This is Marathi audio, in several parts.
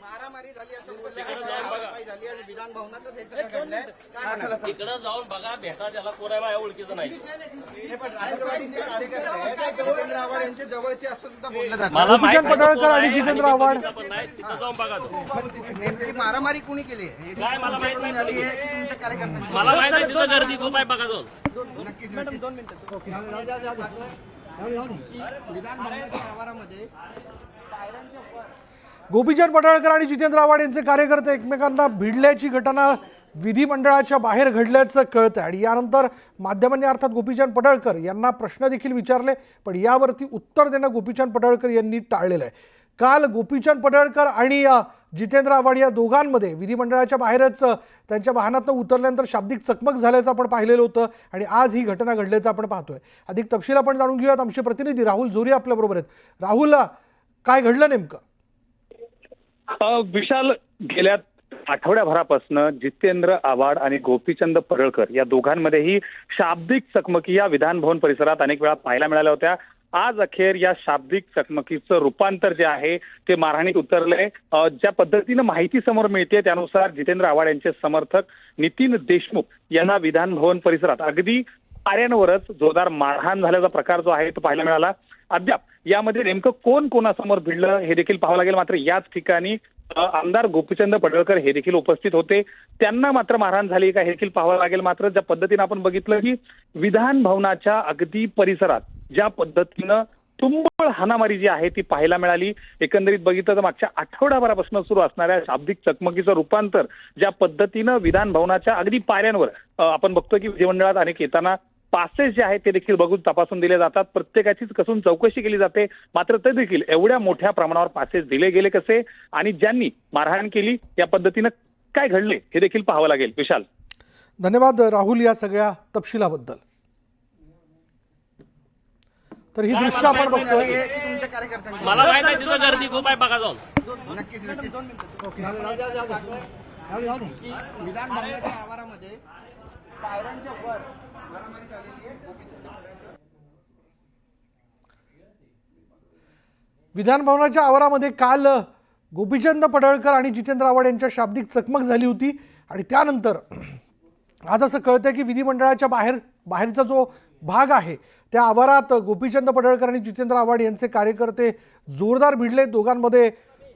मारामारी झाली असं बोलले झाली आणि विधान भवनातच हे सगळं घडलंय. काय म्हणाल? तिकडे जाऊन बघा, भेटा, त्याला कोणा माझ्या ओळखीचं नाही. हे पण राष्ट्रवादीचे कार्यकर्ते जितेंद्र आव्हाड यांचे जवळचे असं सुद्धा बोललं जातं. मला माहित नाही पडळकर आणि जितेंद्र आव्हाड पण नाही, तिथं जाऊन बघा तो. नेमकी मारामारी कुणी केली? काय मला माहित नाही. झाली आहे की तुमच्या कार्यकर्त्यांनी? मला माहित नाही, तिथं गर्दी खूप आहे, बघा जाऊन. नक्कीच मॅडम 2 मिनिटं. विधान भवनाच्या आवारामध्ये पायऱ्यांच्या वर गोपीचंद पडळकर आणि जितेंद्र आव्हाड यांचे कार्यकर्ते एकमेकांना भिडल्याची घटना विधिमंडळाच्या बाहेर घडल्याचं कळतं आणि यानंतर माध्यमांनी अर्थात गोपीचंद पडळकर यांना प्रश्न देखील विचारले, पण यावरती उत्तर देणं गोपीचंद पडळकर यांनी टाळलेलं आहे. काल गोपीचंद पडळकर आणि जितेंद्र आव्हाड या दोघांमध्ये विधिमंडळाच्या बाहेरच त्यांच्या वाहनातून उतरल्यानंतर शाब्दिक चकमक झाल्याचं आपण पाहिलेलं होतं आणि आज ही घटना घडल्याचं आपण पाहतोय. अधिक तपशील आपण जाणून घेऊयात. आमचे प्रतिनिधी राहुल जोरी आपल्याबरोबर आहेत. राहुल, काय घडलं नेमकं? विशाल, गेल्या आठवड्याभरापासून जितेंद्र आव्हाड आणि गोपीचंद पडळकर या दोघांमध्येही शाब्दिक चकमकी या विधान भवन परिसरात अनेक वेळा पाहायला मिळाल्या होत्या. आज अखेर या शाब्दिक चकमकीचं रूपांतर जे आहे ते मारहाणीत उतरलंय. ज्या पद्धतीनं माहिती समोर मिळते त्यानुसार जितेंद्र आव्हाड यांचे समर्थक नितीन देशमुख यांना विधान भवन परिसरात अगदी पाऱ्यांवरच जोरदार मारहाण झाल्याचा प्रकार जो आहे तो पाहायला मिळाला. अद्याप यामध्ये नेमकं कोण कोणासमोर भिडलं हे देखील पाहावं लागेल. मात्र याच ठिकाणी आमदार गोपीचंद पडळकर हे देखील उपस्थित होते. त्यांना मात्र मारहाण झाली का हे देखील पाहावं लागेल. मात्र ज्या पद्धतीनं आपण बघितलं की विधान भवनाच्या अगदी परिसरात ज्या पद्धतीनं तुंबळ हाणामारी जी आहे ती पाहायला मिळाली. एकंदरीत बघितलं तर मागच्या आठवड्याभरापासून सुरू असणाऱ्या शाब्दिक चकमकीचं रूपांतर ज्या पद्धतीनं विधान भवनाच्या अगदी पाऱ्यांवर आपण बघतो की विधिमंडळात अनेक येताना पासेस जे आहेत ते देखील बघून तपासून दिले जातात. प्रत्येकाचीच कसून चौकशी केली जाते. मात्र ते देखील एवढ्या मोठ्या प्रमाणावर पासेस दिले गेले कसे आणि ज्यांनी मारहाण केली या पद्धतीनं काय घडले हे देखील पाहावं लागेल. विशाल, धन्यवाद राहुल या सगळ्या तपशिलाबद्दल. तर ही दृश्य आपण बघतोय. की तुमच्या कार्यकर्त्यांनी? मला माहित नाही, तिथं गर्दी खूप आहे, बघा जाऊन. नक्कीच विधान भवनाच्या आवारामध्ये पायऱ्यांच्या वर मारामारी झालेली आहे. विधान भवनाच्या आवारामध्ये काल गोपीचंद पडळकर आणि जितेंद्र आव्हाड यांच्या शाब्दिक चकमक झाली होती आणि त्यानंतर आज असं कळतंय की विधिमंडळाच्या बाहेरचा जो भाग आहे त्या आवारात गोपीचंद पडळकर आणि जितेंद्र आव्हाड यांचे कार्यकर्ते जोरदार भिडले. दोघांमध्ये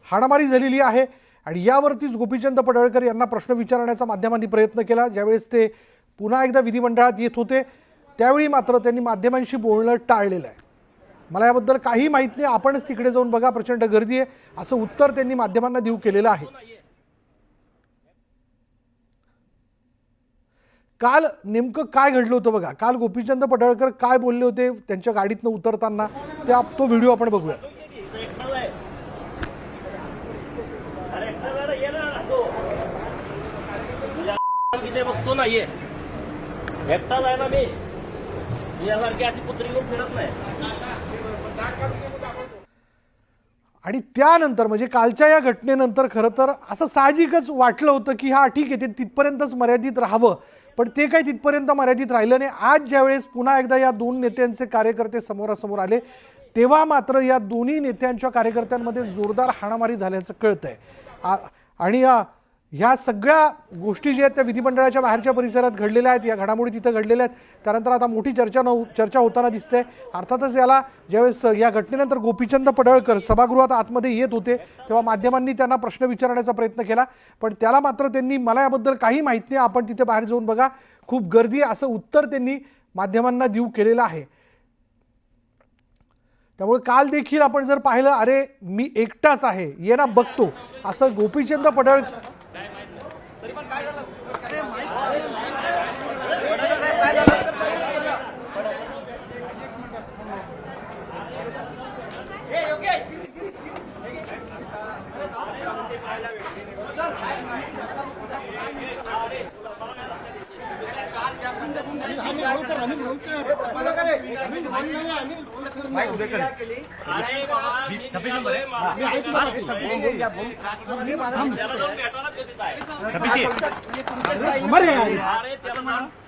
हाणामारी झालेली आहे आणि यावरतीच गोपीचंद पडळकर यांना प्रश्न विचारण्याचा माध्यमांनी प्रयत्न केला. ज्यावेळेस ते पुन्हा एकदा विधिमंडळात येत होते त्यावेळी मात्र त्यांनी माध्यमांशी बोलणं टाळलेलं आहे. मला याबद्दल काही माहीत नाही, आपणच तिकडे जाऊन बघा, प्रचंड गर्दी आहे, असं उत्तर त्यांनी माध्यमांना देऊ केलेलं आहे. काल नेमकं काय घडलं होतं बघा. काल गोपीचंद पडळकर काय बोलले होते त्यांच्या गाडीतनं उतरताना तो व्हिडिओ आपण बघूया. बघतो ना, ये एकटाच आहे ना मी, यासारखी अशी कुत्री घेऊन फिरत नाही. आणि त्यानंतर म्हणजे कालच्या या घटनेनंतर खरं तर असं साहजिकच वाटलं होतं की हा ठीक आहे, ते तिथपर्यंतच मर्यादित राहावं, पण ते काही तिथपर्यंत मर्यादित राहिलं नाही. आज ज्यावेळेस पुन्हा एकदा या दोन नेत्यांचे कार्यकर्ते समोरासमोर आले तेव्हा मात्र या दोन्ही नेत्यांच्या कार्यकर्त्यांमध्ये जोरदार हाणामारी झाल्याचं कळतंय. आणि ह्या सगळ्या गोष्टी ज्या आहेत त्या विधिमंडळाच्या बाहेरच्या परिसरात घडलेल्या आहेत. या घडामोडी तिथं घडलेल्या आहेत. त्यानंतर आता मोठी चर्चा होताना दिसते. अर्थातच याला ज्यावेळेस या घटनेनंतर गोपीचंद पडळकर सभागृहात आतमध्ये येत होते तेव्हा माध्यमांनी त्यांना प्रश्न विचारण्याचा प्रयत्न केला, पण त्याला मात्र त्यांनी मला याबद्दल काही माहीत नाही, आपण तिथे बाहेर जाऊन बघा, खूप गर्दी आहे, असं उत्तर त्यांनी माध्यमांना देऊ केलेलं आहे. त्यामुळे काल देखील आपण जर पाहिलं, अरे मी एकटाच आहे, ये ना बघतो, असं गोपीचंद पडळकर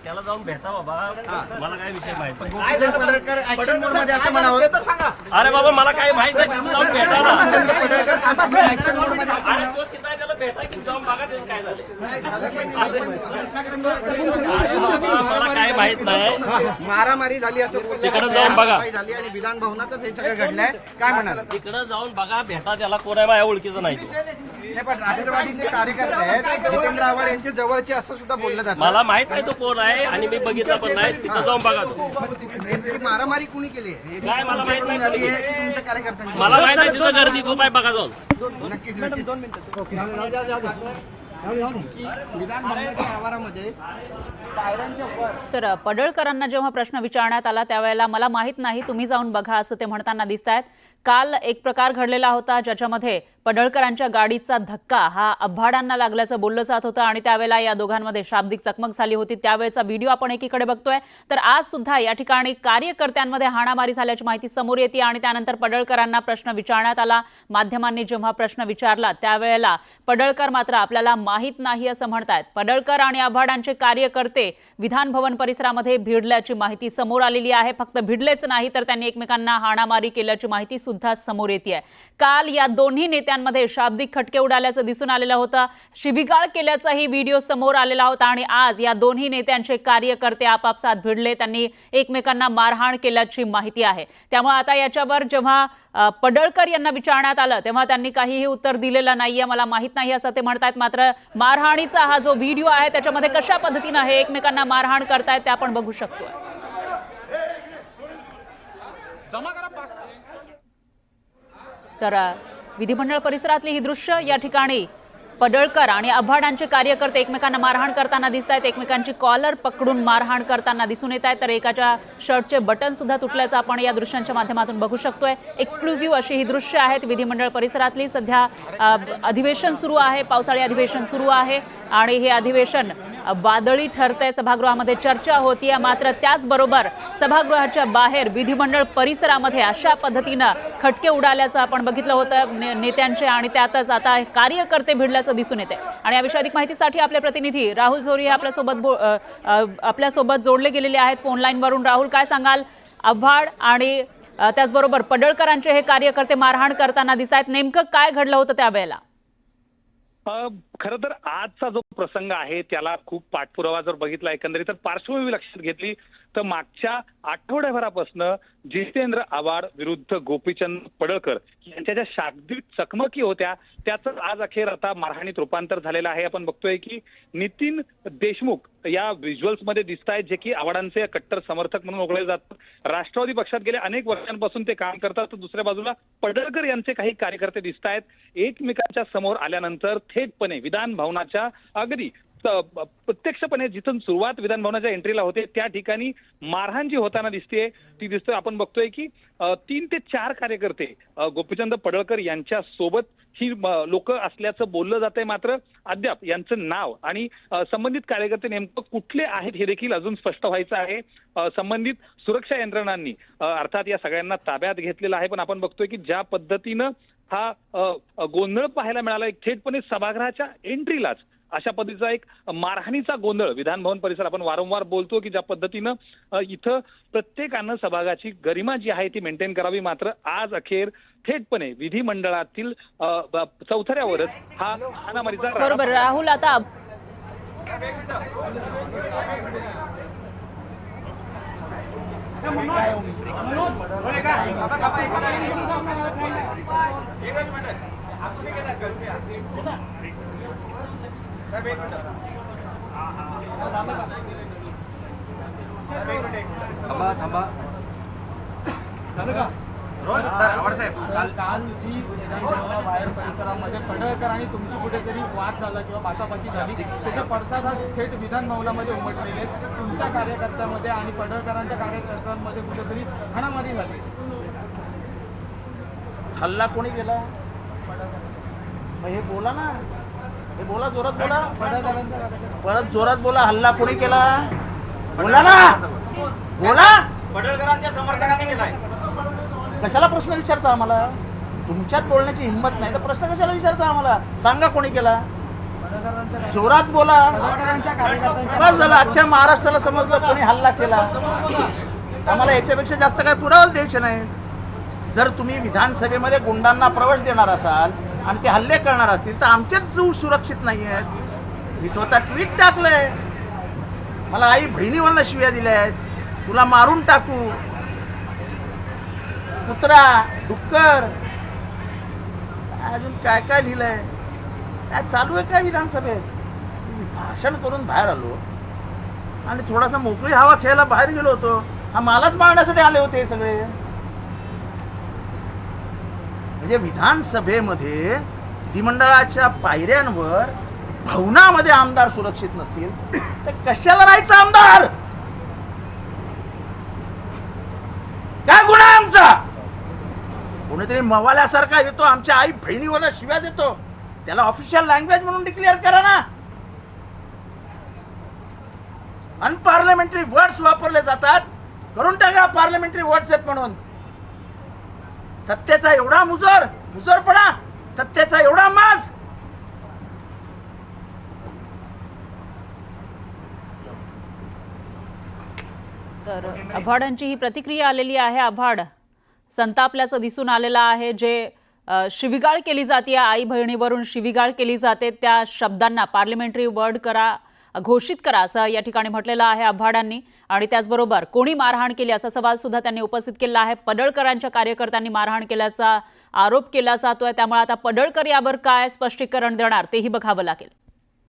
त्याला जाऊन भेटा बाबा, मला काय विषय माहिती. अरे बाबा मला काय माहित आहे, जाऊन भेटा ना. मला काय माहित नाही. मारामारी झाली असं बोललं तिकडे जातंय. जाऊन बघा. हातापाई झाली आणि विधान भवनातच हे सगळं घडलंय. काय म्हणाल? तिकडे जाऊन बघा, भेटा त्याला. कोण आहे माझ्या ओळखीचं नाही तो. नाही, पण राष्ट्रवादीचे कार्यकर्ते आहेत जितेंद्र आव्हाड यांचे जवळचे असं सुद्धा बोललं जातं. मला माहित नाही तो कोण आहे आणि मी बघितला पण नाही. तिथं जाऊन बघा तो. नेमकी मारामारी कुणी केली? काय मला माहित नाही. झाली आहे की तुमच्या कार्यकर्त्यांनी? मला माहित नाही. तिथं गर्दी खूप आहे, बघा जाऊन. नक्कीच नक्कीच. विधान भवनाच्या आवारामध्ये पायऱ्यांच्या वर तर पडळकरांना जेव्हा प्रश्न विचारण्यात आला त्यावेळेला मला माहित नाही, तुम्ही जाऊन बघा असं ते म्हणताना दिसत आहेत. काल एक प्रकार घडलेला होता ज्याच्यामध्ये पडळकरांच्या गाडीचा धक्का हा आव्हाडांना लागल्याचं बोललं जात होतं आणि त्यावेळेला या दोघांमध्ये शाब्दिक चकमक झाली होती. त्यावेळेचा व्हिडिओ आपण एकीकडे बघतोय. तर आज सुद्धा या ठिकाणी कार्यकर्त्यांमध्ये हाणामारी झाल्याची माहिती समोर येते आणि त्यानंतर पडळकरांना प्रश्न विचारण्यात आला. माध्यमांनी जेव्हा प्रश्न विचारला त्यावेळेला पडळकर मात्र आपल्याला माहित नाही असं म्हणतात. पडळकर आणि आव्हाडांचे कार्यकर्ते विधान भवन परिसरामध्ये भिडल्याची माहिती समोर आलेली आहे. फक्त भिडलेच नाही तर त्यांनी एकमेकांना हाणामारी केल्याची माहिती सुद्धा समोर येते. काल या दोन्ही नेत्यांमध्ये शाब्दिक खटके उडाल्याचं दिसून आलेलं होतं. शिवीगाळ केल्याचाही व्हिडिओ समोर आलेला होता आणि आज या दोन्ही नेत्यांचे कार्यकर्ते आपापसात भिडले. त्यांनी एकमेकांना मारहाण केल्याची माहिती आहे. त्यामुळे आता याच्यावर जेव्हा पडळकर यांना विचारण्यात आलं तेव्हा त्यांनी काहीही उत्तर दिलेलं नाहीये. मला माहित नाही असं ते म्हणतात. मात्र मारहाणीचा हा जो व्हिडिओ आहे त्याच्यामध्ये कशा पद्धतीनं हे एकमेकांना मारहाण करतायत ते आपण बघू शकतोय. तर विधिमंडळ परिसरातली ही दृश्य या ठिकाणी पडळकर आणि आव्हाडांचे कार्यकर्ते एकमेकांना मारहाण करताना दिसत आहेत. एकमेकांची कॉलर पकडून मारहाण करताना दिसून येत आहेत. तर एकाच्या शर्टचे बटन सुद्धा तुटल्याचं आपण या दृश्यांच्या माध्यमातून बघू शकतोय. एक्सक्लुझिव्ह अशी ही दृश्य आहेत विधिमंडळ परिसरातली. सध्या अधिवेशन सुरू आहे, पावसाळी अधिवेशन सुरू आहे आणि हे अधिवेशन वादळी ठरतंय. सभागृहामध्ये चर्चा होतीये. मात्र त्याचबरोबर सभागृहाच्या बाहेर विधिमंडळ परिसरामध्ये अशा पद्धतीनं खटके उडाल्याचं आपण बघितलं होतं नेत्यांचे आणि त्यातच आता कार्यकर्ते भिडल्याचं दिसून येते. आणि याविषयी अधिक माहितीसाठी आपले प्रतिनिधी राहुल झोरी हे आपल्यासोबत जोडले गेलेले आहेत फोन लाईनवरून. राहुल, काय सांगाल? आव्हाड आणि त्याचबरोबर पडळकरांचे हे कार्यकर्ते मारहाण करताना दिसत आहेत. नेमकं काय घडलं होतं त्यावेळेला? खरं तर आजचा जो प्रसंग आहे त्याला खूप पाठपुरावा जर बघितला एकंदरीत तर पार्श्वभूमी लक्षात घेतली तर मागच्या आठवड्याभरापासून जितेंद्र आव्हाड विरुद्ध गोपीचंद पडळकर यांच्या ज्या शाब्दिक चकमकी होत्या त्याचं आज अखेर आता मारहाणीत रूपांतर झालेलं आहे. आपण बघतोय की नितीन देशमुख या व्हिज्युअल्समध्ये दिसत आहेत जे की आव्हाडांचे कट्टर समर्थक म्हणून ओळखले जातात. राष्ट्रवादी पक्षात गेल्या अनेक वर्षांपासून ते काम करतात. तर दुसऱ्या बाजूला पडळकर यांचे काही कार्यकर्ते दिसत आहेत. एकमेकांच्या समोर आल्यानंतर थेटपणे विधान भवनाच्या अगदी प्रत्यक्षपणे जिथून सुरुवात विधान भवनाच्या एंट्रीला होते त्या ठिकाणी मारहाण जी होताना दिसते ती दिसतोय. आपण बघतोय की 3 ते 4 कार्यकर्ते गोपीचंद पडळकर यांच्या सोबत ही लोक असल्याचं बोललं जातंय. मात्र अद्याप यांचं नाव आणि संबंधित कार्यकर्ते नेमकं कुठले आहेत हे देखील अजून स्पष्ट व्हायचं आहे. संबंधित सुरक्षा यंत्रणांनी अर्थात या सगळ्यांना ताब्यात घेतलेलं आहे. पण आपण बघतोय की ज्या पद्धतीनं हा गोंधळ पाहायला मिळाला एक थेटपणे सभागृहाच्या एंट्रीलाच अशा पद्धतीचा एक मारहाणीचा गोंधळ विधान भवन परिसर आपण वारंवार बोलतो की ज्या पद्धतीनं इथं प्रत्येकानं सभागृहाची गरिमा जी आहे ती मेंटेन करावी. मात्र आज अखेर थेटपणे विधिमंडळातील चौथऱ्यावरच हा हाणामारीचा बरोबर राहुल. आता काल जी बाहेर परिसरामध्ये पडळकर आणि तुमची कुठेतरी वाद झाला किंवा बाचाबाची झाली त्याचा पडसाद हा थेट विधान भवनामध्ये उमटलेले. तुमच्या कार्यकर्त्यांमध्ये आणि पडळकरांच्या कार्यकर्त्यांमध्ये कुठेतरी हाणामारी झाली. हल्ला कोणी केला? हे बोला ना, हे बोला, जोरात बोला, परत जोरात बोला. हल्ला कोणी केला? बोला ना, बोला. पडळकरांच्या समर्थकांनी केलाय. कशाला प्रश्न विचारता आम्हाला? तुमच्यात बोलण्याची हिंमत नाही तर प्रश्न कशाला विचारता आम्हाला? सांगा कोणी केला? जोरात बोला. बस झालं, अख्ख्या महाराष्ट्राला समजलं कोणी हल्ला केला. आम्हाला याच्यापेक्षा जास्त काय पुरावा द्यायचे नाही. जर तुम्ही विधानसभेमध्ये गुंडांना प्रवेश देणार असाल आणि ते हल्ले करणार असतील तर आमचेच जीव सुरक्षित नाही आहेत. मी स्वतः ट्विट टाकलंय. मला आई बहिणीवरनं शिव्या दिल्या आहेत, तुला मारून टाकू, कुत्रा, डुक्कर, अजून काय काय लिहिलंय. काय चालू आहे काय विधानसभेत. भाषण करून बाहेर आलो आणि थोडासा मोकळी हवा खेळायला बाहेर गेलो होतो. हा मालाच मांडण्यासाठी आले होते हे सगळे. म्हणजे विधानसभेमध्ये विधिमंडळाच्या पायऱ्यांवर भवनामध्ये आमदार सुरक्षित नसतील तर कशाला राहायचं आमदार. काय गुन्हा आहे आमचा. कोणीतरी मवाल्यासारखा येतो आमच्या आई बहिणीवर शिव्या देतो, त्याला ऑफिशियल लँग्वेज म्हणून डिक्लेअर करा ना. अनपार्लमेंटरी वर्ड्स वापरले जातात, करून टाका पार्लमेंटरी वर्ड्स आहेत म्हणून. सत्तेचा एवढा मुजरपणा, सत्तेचा एवढा माज. तर आव्हाडांची ही प्रतिक्रिया आलेली आहे. आव्हाड संतापल्याचं दिसून आलेलं आहे. जे शिवीगाळ केली जाते, आई बहिणीवरून शिवीगाळ केली जाते, त्या शब्दांना पार्लमेंटरी वर्ड करा, घोषित करा असं या ठिकाणी म्हटलेलं आहे आव्हाडांनी. आणि त्याचबरोबर कोणी मारहाण केली असा सवाल सुद्धा त्यांनी उपस्थित केला आहे. पडळकरांच्या कार्यकर्त्यांनी मारहाण केल्याचा आरोप केला जातोय. त्यामुळे आता पडळकर यावर काय स्पष्टीकरण देणार तेही बघावं लागेल.